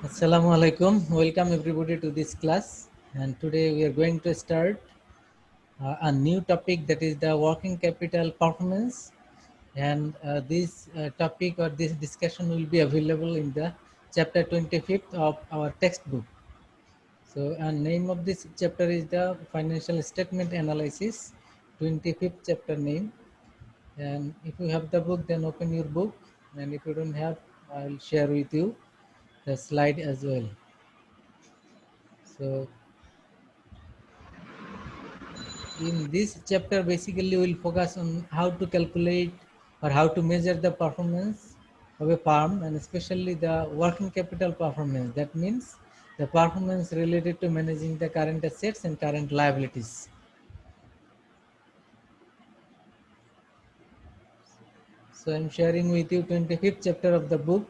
Assalamu alaikum. Welcome everybody to this class. And today we are going to start a new topic, that is the working capital performance. And this topic or this discussion will be available in the chapter 25th of our textbook. So, and name of this chapter is the financial statement analysis, 25th chapter name. And if you have the book, then open your book. And if you don't have, I will share with you the slide as well. So in this chapter, basically we'll focus on how to calculate or how to measure the performance of a firm, and especially the working capital performance. That means the performance related to managing the current assets and current liabilities. So I'm sharing with you 25th chapter of the book.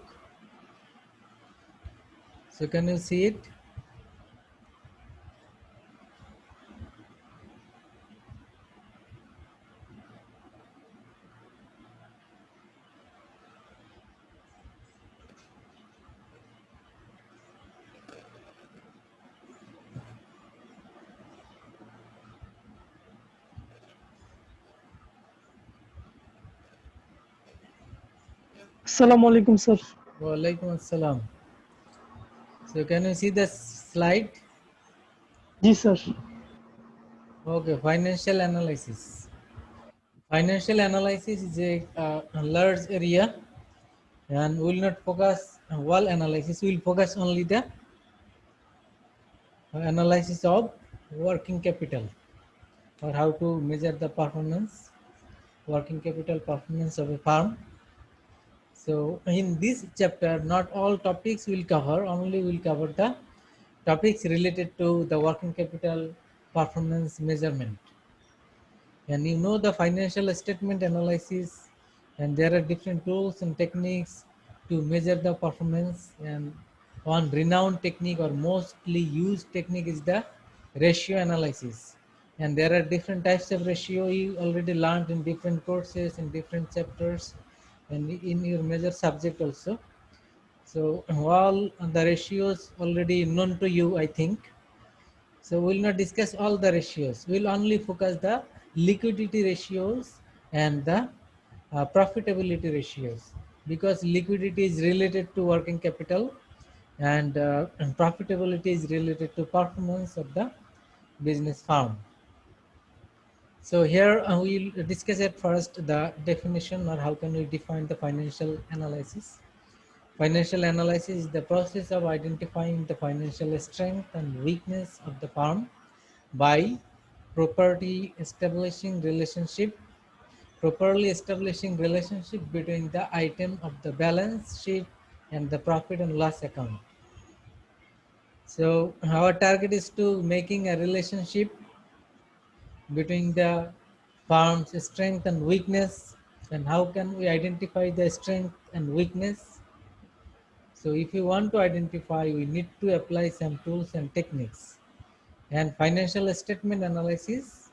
So can you see it? Assalamu alaikum, sir. Walaikum assalam. So can you see the slide? Ji, sir. Okay, financial analysis. Financial analysis is a large area, and we will not focus on wall analysis. We will focus only the analysis of working capital, or how to measure the performance, working capital performance of a firm. So in this chapter, not all topics will cover, only will cover the topics related to the working capital performance measurement. And you know the financial statement analysis, and there are different tools and techniques to measure the performance. And one renowned technique or mostly used technique is the ratio analysis. And there are different types of ratio you already learned in different courses, in different chapters, and in your major subject also. So all the ratios already known to you, I think. So we'll not discuss all the ratios. We'll only focus the liquidity ratios and the profitability ratios, because liquidity is related to working capital, and profitability is related to performance of the business firm. So here we'll discuss at first the definition, or how can we define the financial analysis. Financial analysis is the process of identifying the financial strength and weakness of the firm by properly establishing relationship between the item of the balance sheet and the profit and loss account. So our target is to making a relationship between the firm's strength and weakness. And how can we identify the strength and weakness? So if you want to identify, we need to apply some tools and techniques. And financial statement analysis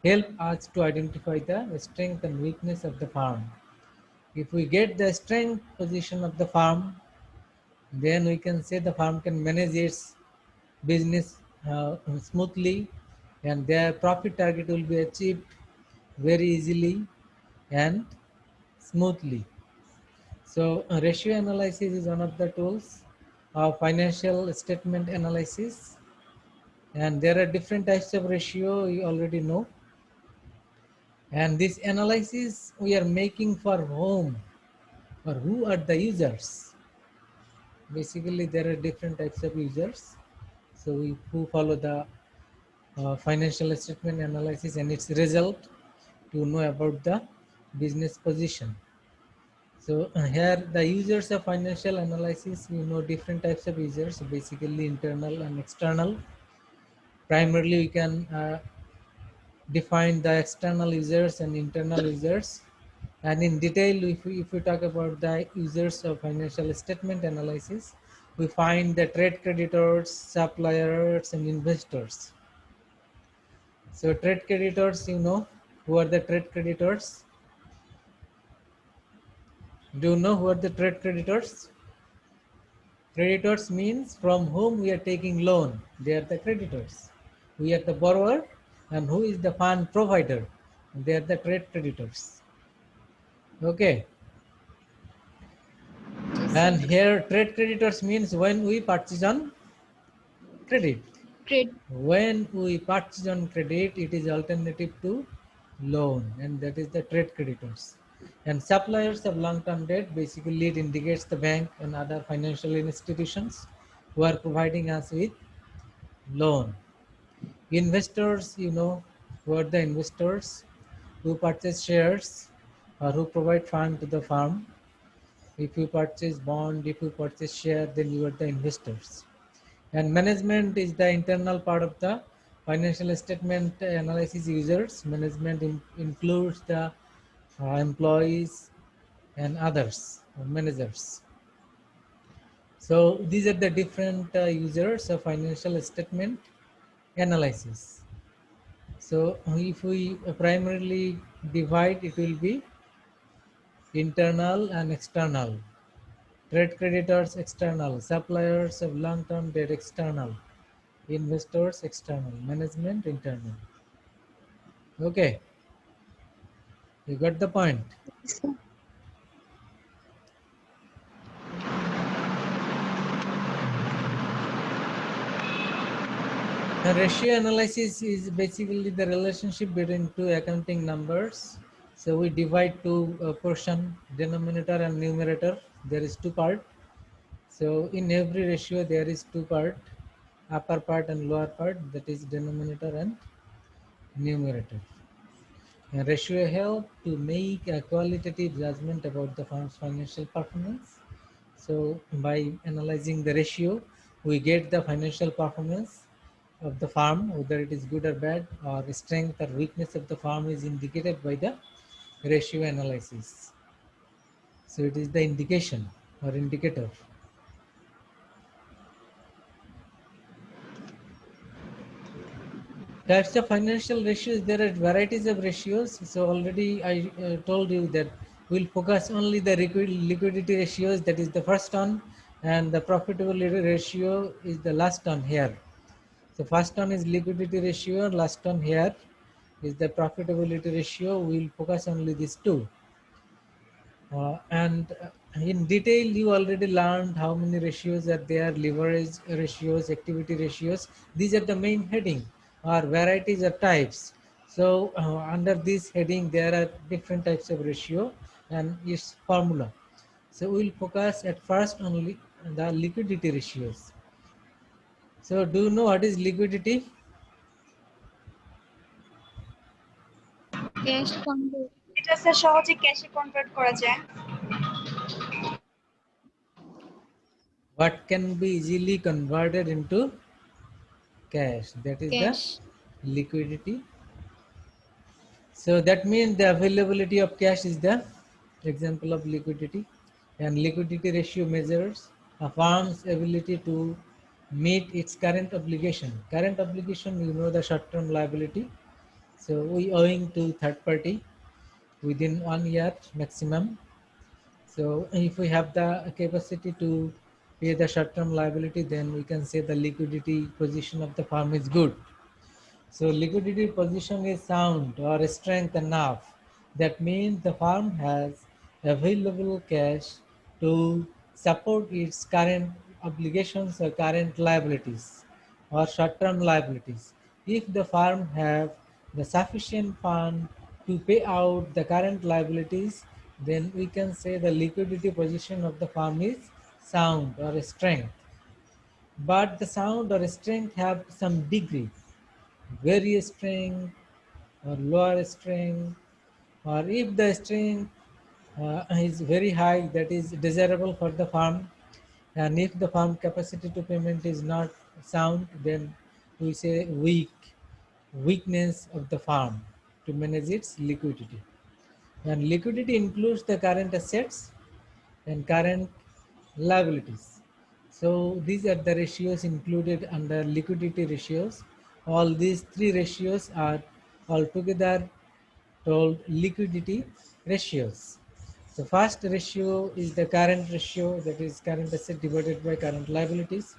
help us to identify the strength and weakness of the firm. If we get the strength position of the firm, then we can say the firm can manage its business smoothly, and their profit target will be achieved very easily and smoothly. So ratio analysis is one of the tools of financial statement analysis, and there are different types of ratio you already know. And this analysis we are making for whom, or who are the users. Basically there are different types of users, so we who follow the financial statement analysis and its result to know about the business position. So here the users of financial analysis, we know different types of users, basically internal and external. Primarily we can define the external users and internal users. And in detail, if we talk about the users of financial statement analysis, we find the trade creditors, suppliers, and investors. So trade creditors, you know, who are the trade creditors? Do you know who are the trade creditors? Creditors means from whom we are taking loan. They are the creditors. We are the borrower, and who is the fund provider? They are the trade creditors. Okay. Yes, sir. And here trade creditors means when we purchase on credit. Great. When we purchase on credit, it is alternative to loan, and that is the trade creditors. And suppliers of long-term debt, basically it indicates the bank and other financial institutions who are providing us with loan. Investors, who are the investors who purchase shares or who provide fund to the firm. If you purchase bond, if you purchase share, then you are the investors. And management is the internal part of the financial statement analysis users. Management includes the employees and others, managers. So these are the different users of financial statement analysis. So if we primarily divide, it will be internal and external. Trade creditors external, suppliers of long-term debt external, investors external, management internal. Okay, you got the point. Yes, sir. The ratio analysis is basically the relationship between two accounting numbers. So we divide two portion, denominator and numerator. There is two part. So in every ratio there is two part, upper part and lower part, that is denominator and numerator. A ratio help to make a qualitative judgment about the firm's financial performance. So by analyzing the ratio, we get the financial performance of the firm, whether it is good or bad, or strength or weakness of the firm is indicated by the ratio analysis. So it is the indication or indicator. Types of financial ratios, there are varieties of ratios. So already I told you that we'll focus only the liquidity ratios, that is the first one, and the profitability ratio is the last one here. So first one is liquidity ratio, last one here is the profitability ratio. We'll focus only these two. And in detail, you already learned how many ratios are there: leverage ratios, activity ratios. These are the main heading or varieties or types. So under this heading, there are different types of ratio and its formula. So we'll focus at first only the liquidity ratios. So do you know what is liquidity? Cash convert. এটা sir সহজে ক্যাশে convert করা যায়। What can be easily converted into cash? That is the Cash. liquidity. So that means the availability of cash is the example of liquidity, and liquidity ratio measures a firm's ability to meet its current obligation. Current obligation, the short-term liability. So we owing to third party within 1 year maximum. So if we have the capacity to pay the short-term liability, then we can say the liquidity position of the firm is good. So liquidity position is sound or strength enough. That means the firm has available cash to support its current obligations or current liabilities or short-term liabilities. If the firm have the sufficient fund to pay out the current liabilities, then we can say the liquidity position of the firm is sound or strength. But the sound or strength have some degree, very strength or lower strength, or if the strength is very high, that is desirable for the firm, and if the firm capacity to payment is not sound, then we say weakness of the firm to manage its liquidity. And liquidity includes the current assets and current liabilities. So these are the ratios included under liquidity ratios. All these three ratios are altogether called liquidity ratios. So first ratio is the current ratio, that is current asset divided by current liabilities.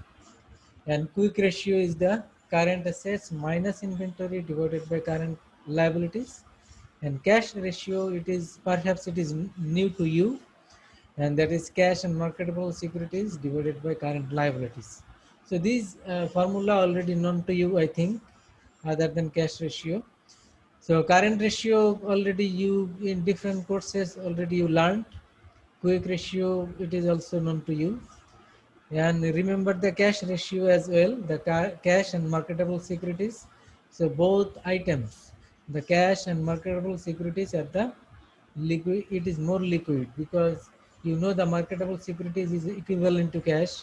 And quick ratio is the current assets minus inventory divided by current liabilities. And cash ratio, it is perhaps it is new to you, and that is cash and marketable securities divided by current liabilities. So these formula already known to you, I think, other than cash ratio. So current ratio already you in different courses already you learned. Quick ratio, it is also known to you. And remember the cash ratio as well, the cash and marketable securities. So both items, the cash and marketable securities are the liquid, it is more liquid because you know the marketable securities is equivalent to cash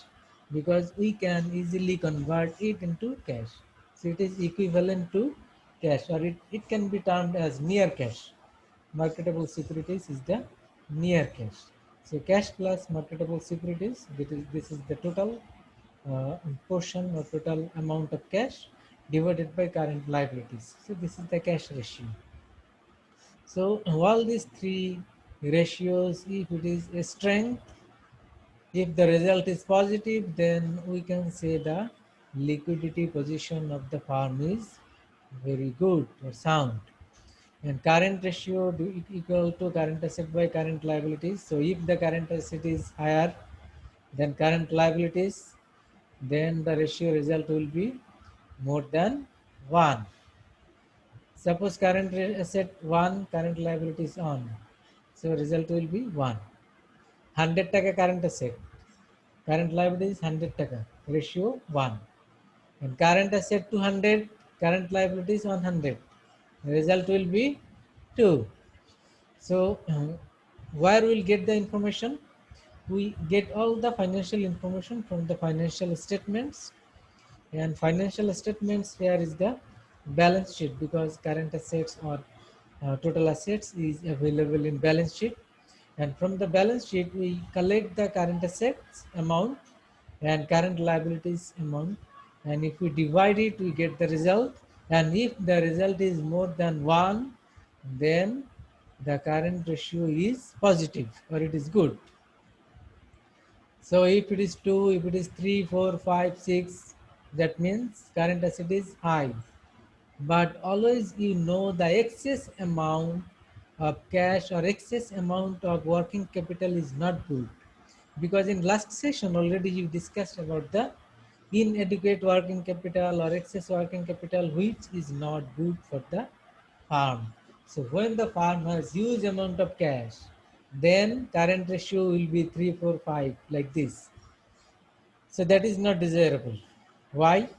because we can easily convert it into cash. So it is equivalent to cash, or it can be termed as near cash. Marketable securities is the near cash. So cash plus marketable securities, this is the total portion or total amount of cash divided by current liabilities. So this is the cash ratio. So all these three ratios, if it is a strength, if the result is positive, then we can say the liquidity position of the firm is very good or sound. And current ratio equal to current asset by current liabilities. So if the current asset is higher than current liabilities, then the ratio result will be more than 1. Suppose current asset 1, current liability is on. So result will be 1. 100 taka current asset. Current liability is 100 taka. Ratio 1. And current asset 200, current liability is 100. Result will be 2. So where we'll get the information? We get all the financial information from the financial statements, and financial statements here is the balance sheet because current assets or total assets is available in balance sheet, and from the balance sheet we collect the current assets amount and current liabilities amount, and if we divide it we get the result, and if the result is more than 1, then the current ratio is positive or it is good. So if it is 2, if it is 3, 4, 5, 6, that means current asset is high. But always you know the excess amount of cash or excess amount of working capital is not good. Because in last session already you discussed about the inadequate working capital or excess working capital which is not good for the farm. So when the farm has huge amount of cash, then current ratio will be 3, 4, 5 like this. So that is not desirable. Why?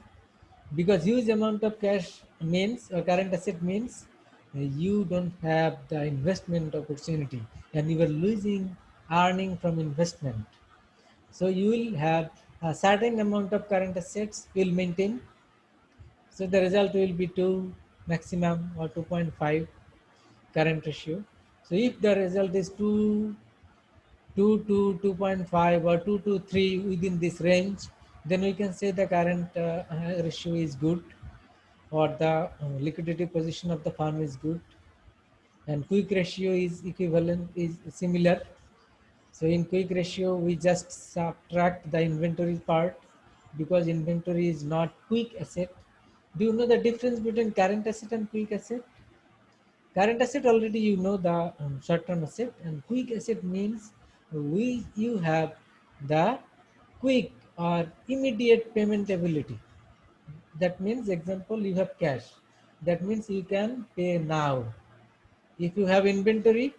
Because huge amount of cash means or current asset means you don't have the investment opportunity and you are losing earning from investment. So you will have a certain amount of current assets will maintain. So the result will be 2 maximum or 2.5 current ratio. So if the result is 2 to 2.5 or 2 to 3 within this range, then we can say the current ratio is good or the liquidity position of the firm is good, and quick ratio is equivalent is similar. So in quick ratio we just subtract the inventory part because inventory is not quick asset. Do you know the difference between current asset and quick asset? Current asset already you know the short-term asset, and quick asset means we you have the quick or immediate payment ability. That means example you have cash. That means you can pay now. If you have inventory,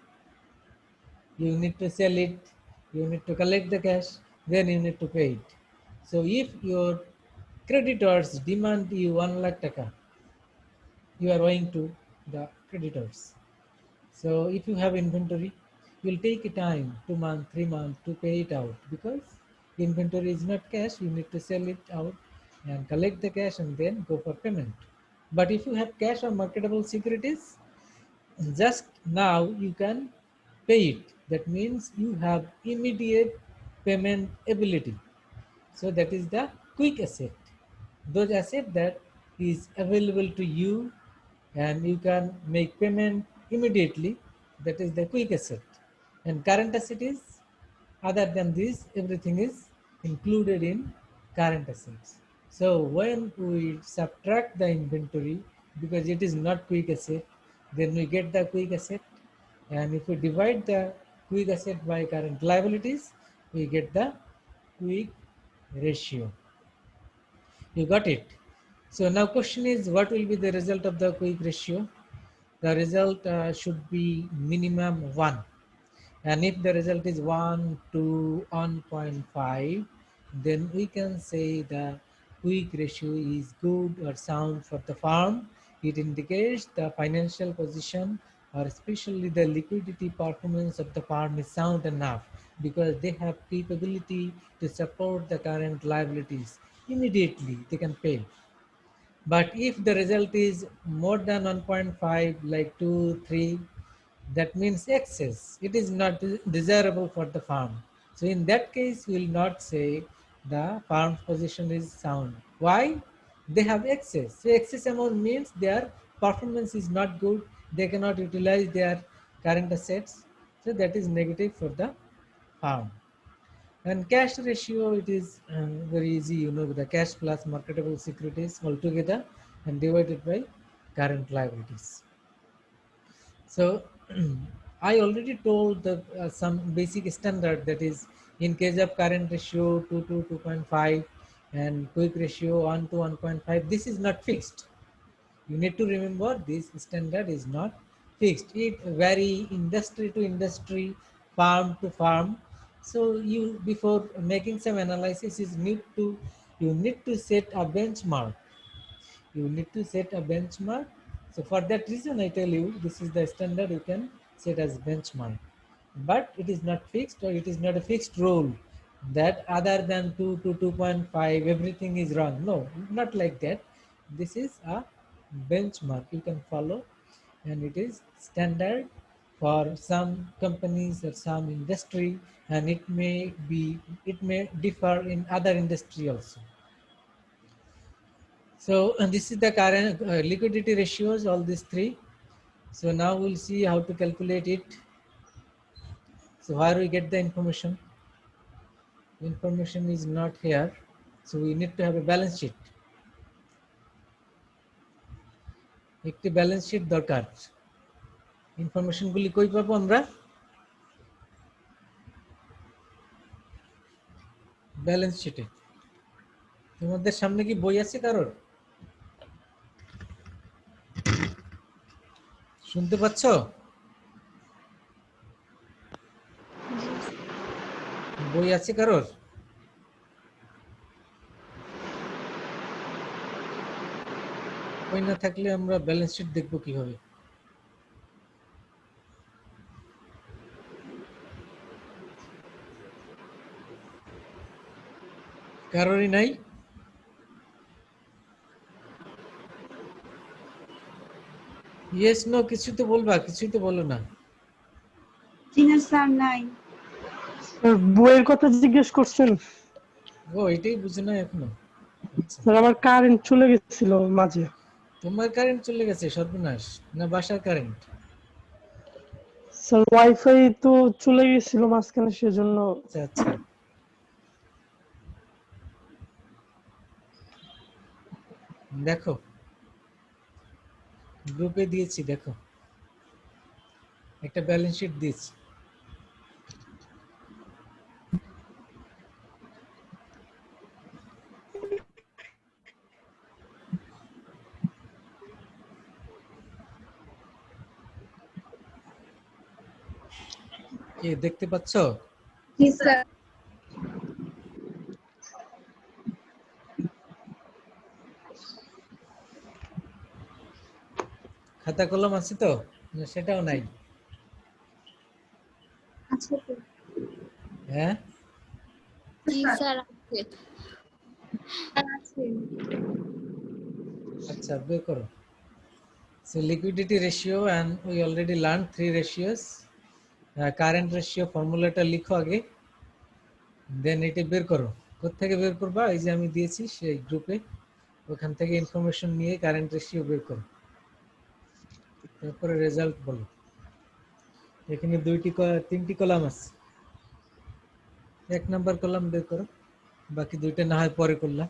you need to sell it, you need to collect the cash, then you need to pay it. So if your creditors demand you 1 lakh taka, you are owing to the creditors. So if you have inventory, you will take a time, 2 months, 3 months to pay it out because inventory is not cash, you need to sell it out and collect the cash and then go for payment. But if you have cash or marketable securities, just now you can pay it. That means you have immediate payment ability. So that is the quick asset. Those asset that is available to you and you can make payment immediately, that is the quick asset. And current asset is, other than this, everything is included in current assets. So when we subtract the inventory, because it is not quick asset, then we get the quick asset. And if we divide the quick asset by current liabilities, we get the quick ratio. You got it? So now question is, what will be the result of the quick ratio? The result should be minimum 1. And if the result is 1 to 1.5, then we can say the quick ratio is good or sound for the firm. It indicates the financial position, or especially the liquidity performance of the firm is sound enough, because they have capability to support the current liabilities. Immediately they can pay. But if the result is more than 1.5, like 2, 3, that means excess. It is not desirable for the farm. So in that case, we will not say the farm's position is sound. Why? They have excess. So excess amount means their performance is not good. They cannot utilize their current assets. So that is negative for the farm. And cash ratio, it is very easy, the cash plus marketable securities altogether and divided by current liabilities. So I already told the some basic standard, that is in case of current ratio 2 to 2.5 and quick ratio 1 to 1.5, this is not fixed. You need to remember this standard is not fixed. It vary industry to industry, farm to farm. So you, before making some analysis, you need to set a benchmark. You need to set a benchmark. So for that reason, I tell you, this is the standard you can set as benchmark. But it is not fixed, or it is not a fixed rule that other than 2 to 2.5 everything is wrong. No, not like that. This is a benchmark you can follow, and it is standard for some companies or some industry, and it may differ in other industry also. So and this is the current liquidity ratios, all these three. So now we'll see how to calculate it. So where we get the information? Information is not here. So we need to have a balance sheet. একটি balance sheet দরকার। Information গুলি কই পাবো আমরা? Balance শিটে। তোমাদের সামনে কি বই আছে কারোর? শুনতে পাচ্ছ? বই আছে কারোর? বই না থাকলে আমরা ব্যালেন্স শিট দেখবো কিভাবে? কারোরই নাই? ইয়েস নো কিছু তো বলবা, কিছুই তো বলো না। জি না স্যার, নাই। স্যার বইয়ের কথা জিজ্ঞেস করছেন? ও এটাই বুঝো না এখনো? স্যার আমার কারেন্ট চলে গেছিল মাঝে। তোমার কারেন্ট চলে গেছে? সর্বনাশ। না বাসার কারেন্ট? স্যার ওয়াইফাই তো চলে গেছিল মাঝখানে, সেজন্য। আচ্ছা আচ্ছা, দেখো গ্রুপে দিয়েছি, দেখো একটা ব্যালেন্স শিট দিয়েছি। কে দেখতে পাচ্ছ? জি স্যার। খাতা কলম আছে তো? না সেটাও নাই? আচ্ছা তো। হ্যাঁ জি স্যার আছে। আছে। আচ্ছা, বের করো। So liquidity ratio, and we already learned three ratios. Current ratio ফর্মুলাটা লিখো আগে, দেন এটা বের করো। কোত্থেকে বের করবা? এই যে আমি দিয়েছি সেই গ্রুপে, ওখান থেকে ইনফরমেশন নিয়ে কারেন্ট রেশিও বের করো, তারপরে রেজাল্ট বলো। এখানে তিনটি কলাম আছে। 1 নাম্বার কলাম বের করো, বাকি দুইটা না হয় পরে করলাম,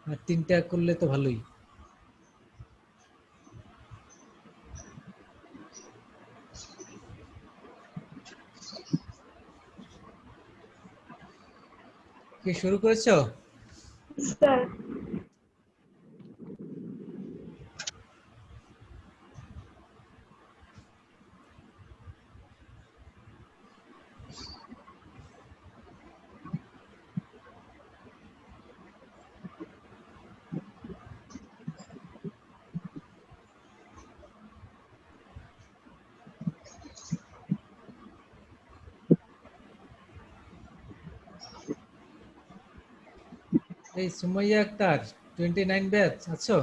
আর তিনটা করলে তো ভালোই। কি শুরু করেছো? স্যার এই সুমাইয়া আক্তার 29 ব্যাচ আছো?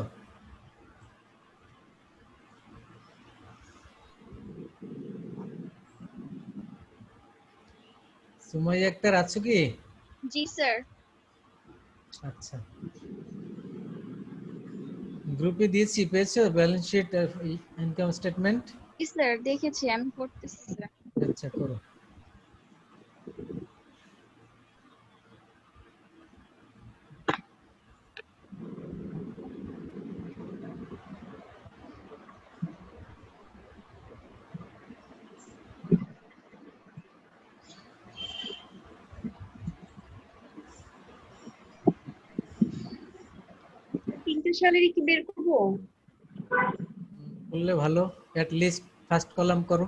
সুমাইয়া আক্তার আছো কি? জি স্যার। আচ্ছা, গ্রুপে দিয়েছি, পেয়েছো ব্যালেন্স শিট আর ইনকাম স্টেটমেন্ট? জি স্যার দেখেছি, আমি করতেছি স্যার। আচ্ছা, করো। তিনটে স্যালারি কি বের করবো? করলে ভালো, অ্যাট লিস্ট ফার্স্ট কলাম করো।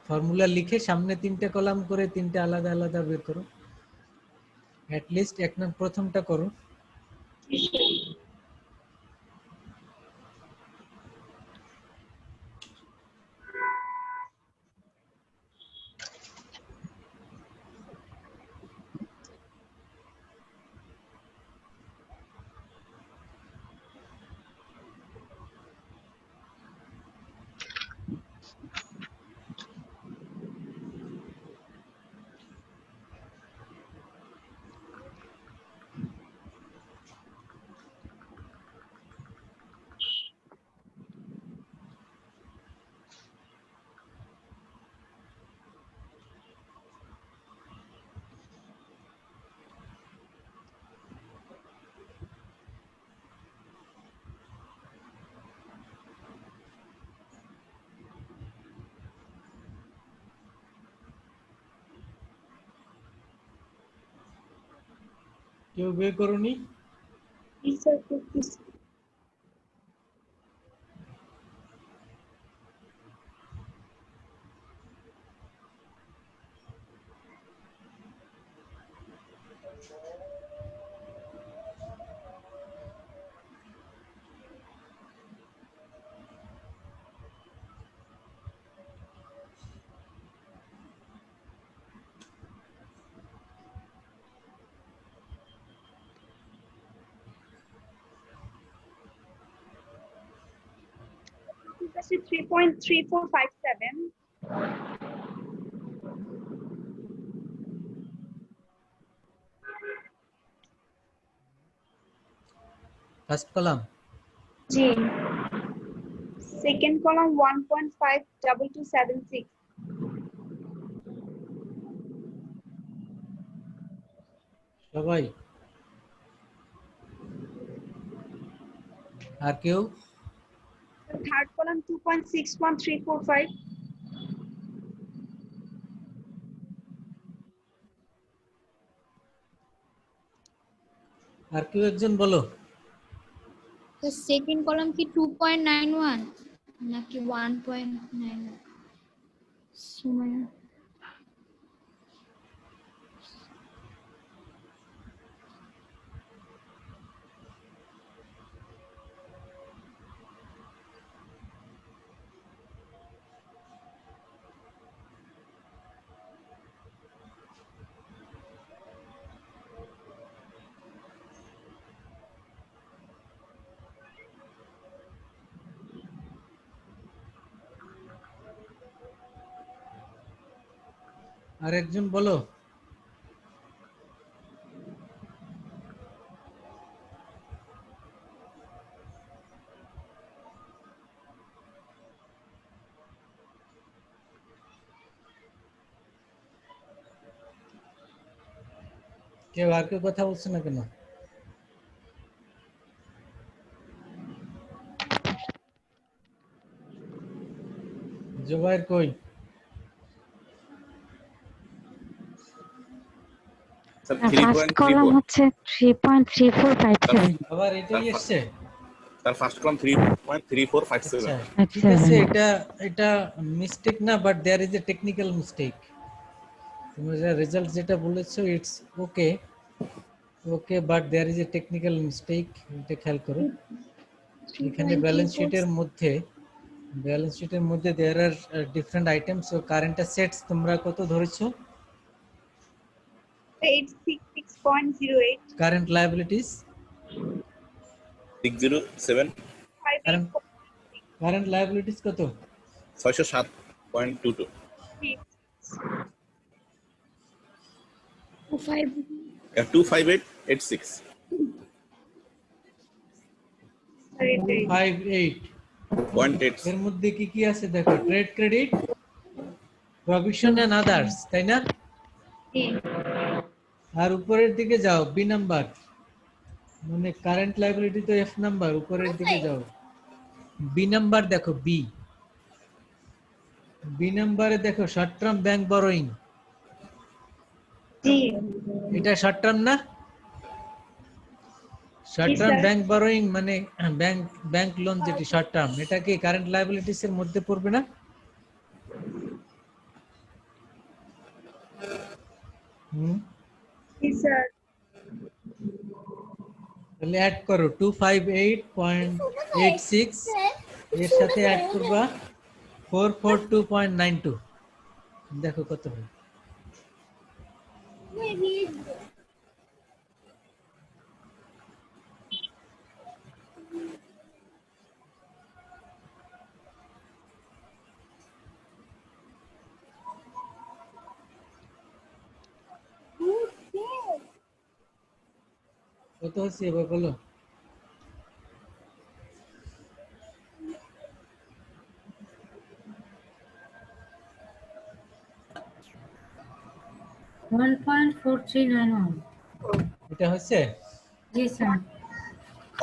ফর্মুলা লিখে সামনে তিনটে কলাম করে তিনটে আলাদা আলাদা বের করো। অ্যাট লিস্ট প্রথমটা করো। কেউ বের করোনি? জি স্যার করতেছি। ঠিক আছে 3.3457। First column. জি। Second column 1.52276। সবাই? আর কেউ? Third column 2.61345। আর কেউ একজন বলো। সেকেন্ড কলাম কি 2.91 নাকি 1.9? সময় আর একজন বলো। কেউ আর কেউ কথা বলছে না কেন? জুবাইর কই? স্যার ফার্স্ট কলাম 3.34 হচ্ছে 3.3457 আবার এটাই এসছে? স্যার ফার্স্ট কলাম 3.3457 আচ্ছা ঠিক আছে, এটা মিস্টেক না, but there is a technical mistake. তুমি যে রেজাল্ট যেটা বলেছো it's okay okay, but there is a technical mistake, এটা খেয়াল করো। এখানে ব্যালেন্স শিটের মধ্যে দেয়ার আর ডিফারেন্ট আইটেমস। ও কারেন্ট অ্যাসেটস তোমরা কত ধরেছো? 866.08. কারেন্ট লায়াবিলিটিস 607 কারেন্ট লায়াবিলিটিস কত? 607.22 25886 58 0.8 এর মধ্যে কি কি আছে দেখো, trade credit, provision and others, তাই না? আর উপরের দিকে যাও, বি নাম্বার, মানে কারেন্ট লায়াবিলিটি তো এফ নাম্বার, উপরের দিকে যাও, বি নাম্বার দেখো, বি নাম্বারে দেখো শর্ট টার্ম ব্যাংক বরোইং, জি এটা শর্ট টার্ম না? Short term sir. Bank borrowing মানে ব্যাংক লোন যেটি শর্ট টার্ম, এটা কি কারেন্ট লায়াবিলিটিস এর মধ্যে পড়বে না? জি স্যার। তাহলে অ্যাড করো 258.86, এর সাথে অ্যাড করবা 442.92, দেখো কত হয়। কত হচ্ছে এবার বলো? One point four three nine one. এটা হচ্ছে? জি স্যার।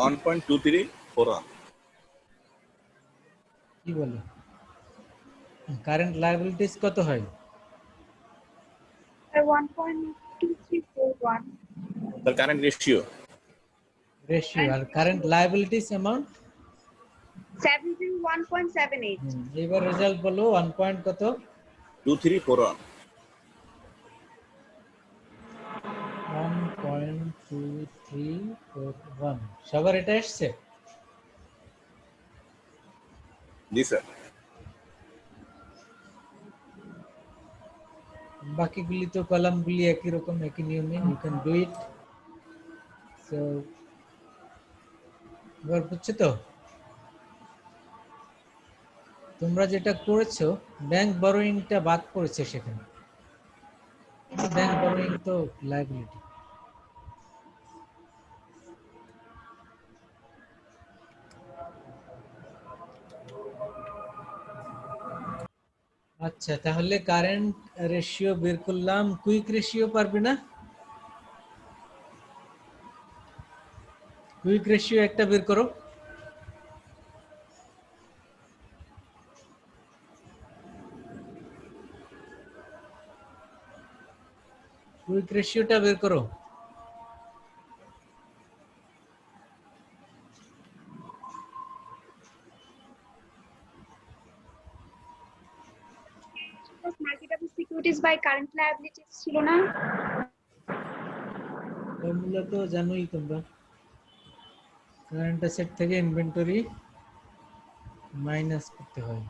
1.2341 কি বলো? কারেন্ট লায়াবিলিটিস কত হয়? 1.2341. স্যার কারেন্ট রেশিও রেশিও, আর কারেন্ট লায়াবিলিটিস অ্যামাউন্ট? 1.78. এবার রেজাল্ট বলো, 1 পয়েন্ট কত? 2341 1.2341। সবার এটা এসছে? জি স্যার। বাকিগুলি তো কলামগুলি একই রকম, একই নিয়মে, you can do it. So এবার বুঝছো তো? তোমরা যেটা করেছো, ব্যাংক বরোইংটা বাদ পড়েছে সেখানে। ব্যাংক বরোইং তো লায়াবিলিটি। আচ্ছা, তাহলে কারেন্ট রেশিও বের করলাম, কুইক রেশিও পারবে না? কুইক রেশিও একটা বের করো। কুইক রেশিওটা বের করো। Marketable securities by current liabilities ছিল না? ফর্মুলা তো জানোই তোমরা, কারেন্ট অ্যাসেট থেকে ইনভেন্টরি মাইনাস করতে হয়।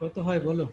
কত হয় বলো?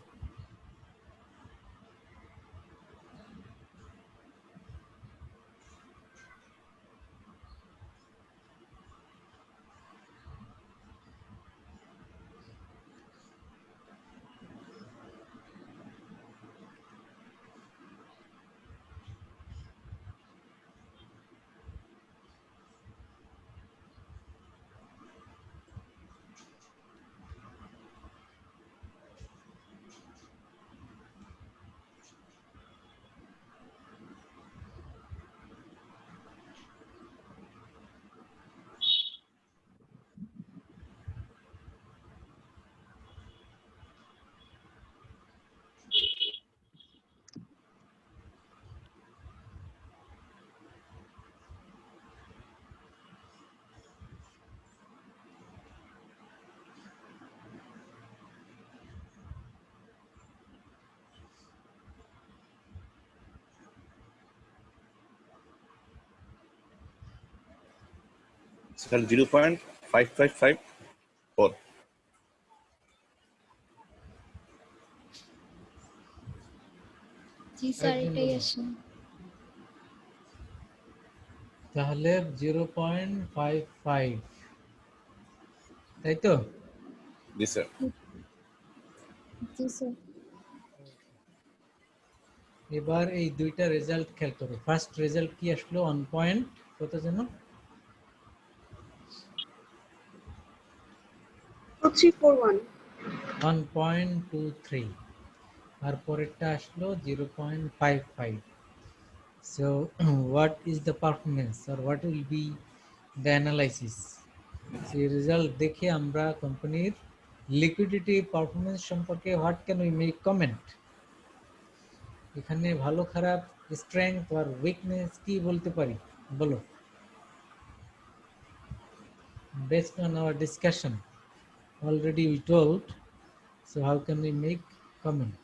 Sir, 0.5554. জি স্যার একজন এটাই বলো। আসে। তাহলে 0.55, তাই তো? Yes, sir. জি স্যার। এবার এই দুইটা রেজাল্ট খেয়াল করো। ফার্স্ট রেজাল্ট কি আসলো? 1 পয়েন্ট কত যেন? 2341. 1.23, আর পরেরটা আসলো 0.55. So what is the performance or what will be the analysis? সেই রেজাল্ট দেখে আমরা কোম্পানির লিকুইডিটি পারফরমেন্স সম্পর্কে what can we make comment? এখানে ভালো খারাপ, স্ট্রেংথ আর উইকনেস কি বলতে পারি বলো? Based on our discussion already we told, so how can we make comment?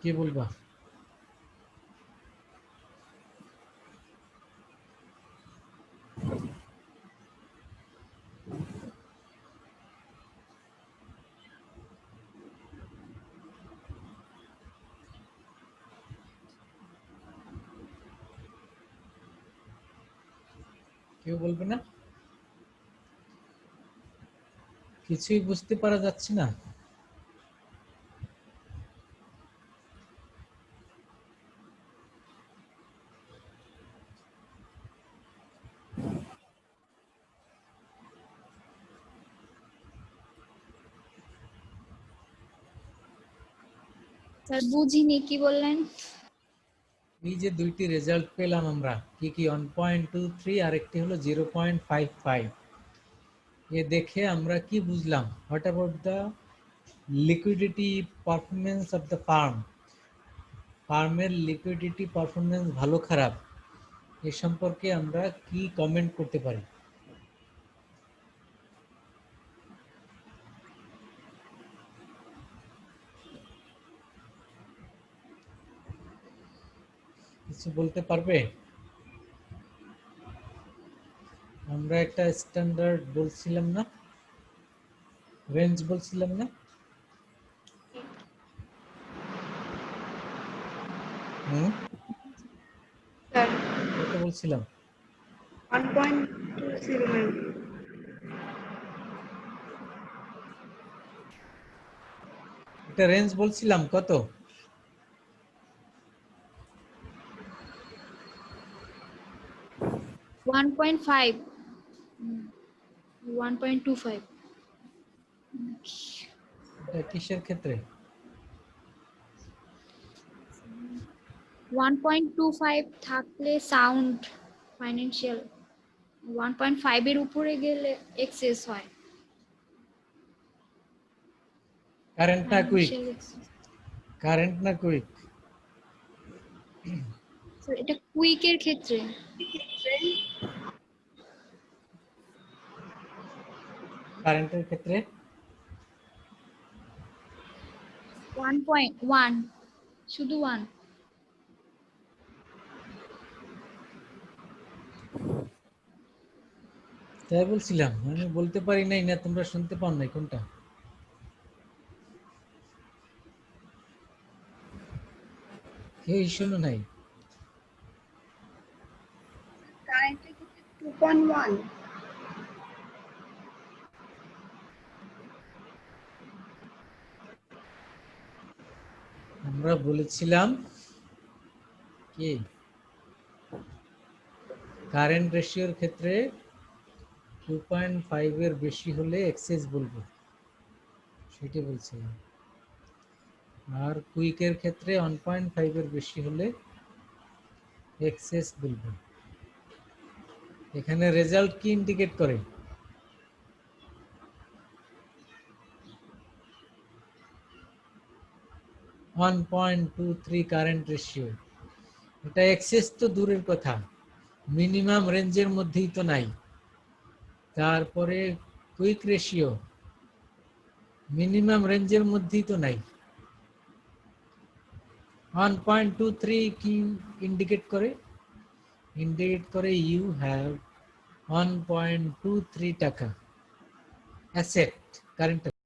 কি বলবা? কেউ বলবে না? কিছুই বুঝতে পারা যাচ্ছে না? স্যার বুঝিনি কি বললেন? এই যে দুইটি রেজাল্ট পেলাম আমরা, কি কি? 1.23 আর একটি হলো 0.55। এ দেখে আমরা কি বুঝলাম? What about the liquidity performance of the farm? ফার্মের লিকুইডিটি পারফরমেন্স ভালো খারাপ এ সম্পর্কে আমরা কি কমেন্ট করতে পারি? কিছু বলতে পারবে? আমরা একটা স্ট্যান্ডার্ড বলছিলাম না, রেঞ্জ বলছিলাম না? Sir, কত বলছিলাম? 1.209. এটা রেঞ্জ বলছিলাম কত? 1.5, 1.25। এটা কিসের ক্ষেত্রে? 1.25 থাকলে সাউন্ড ফাইন্যান্সিয়াল, 1.5 এর উপরে গেলে এক্সেস হয়। কারেন্ট না কুইক? Financial excess. কারেন্ট না কুইক? স্যার এটা কুইকের ক্ষেত্রে। কারেন্টের ক্ষেত্রে 1.1, শুধু 1। তাই বলছিলাম, আমি বলতে পারি নাই না তোমরা শুনতে পাও নাই কোনটা? কেউ শুনো নাই? কারেন্টের ক্ষেত্রে 2.1। আমরা বলেছিলাম কি কারেন্ট রেশিওর ক্ষেত্রে 2.5 এর বেশি হলে এক্সেস বলবো, সেটা বলছিলাম। আর কুইকের ক্ষেত্রে 1.5 এর বেশি হলে এক্সেস বলবো। এখানে রেজাল্ট কি ইন্ডিকেট করে? One 1.23 current ratio. এটা এক্সেস তো দূরের কথা, মিনিমাম রেঞ্জের মধ্যেই তো নাই। তারপরে কুইক রেশিও মিনিমাম রেঞ্জের মধ্যেই তো নাই। 1.23 কি ইন্ডিকেট করে? ইন্ডিকেট করে ইউ হ্যাভ 1.23 টাকা অ্যাসেট, কারেন্ট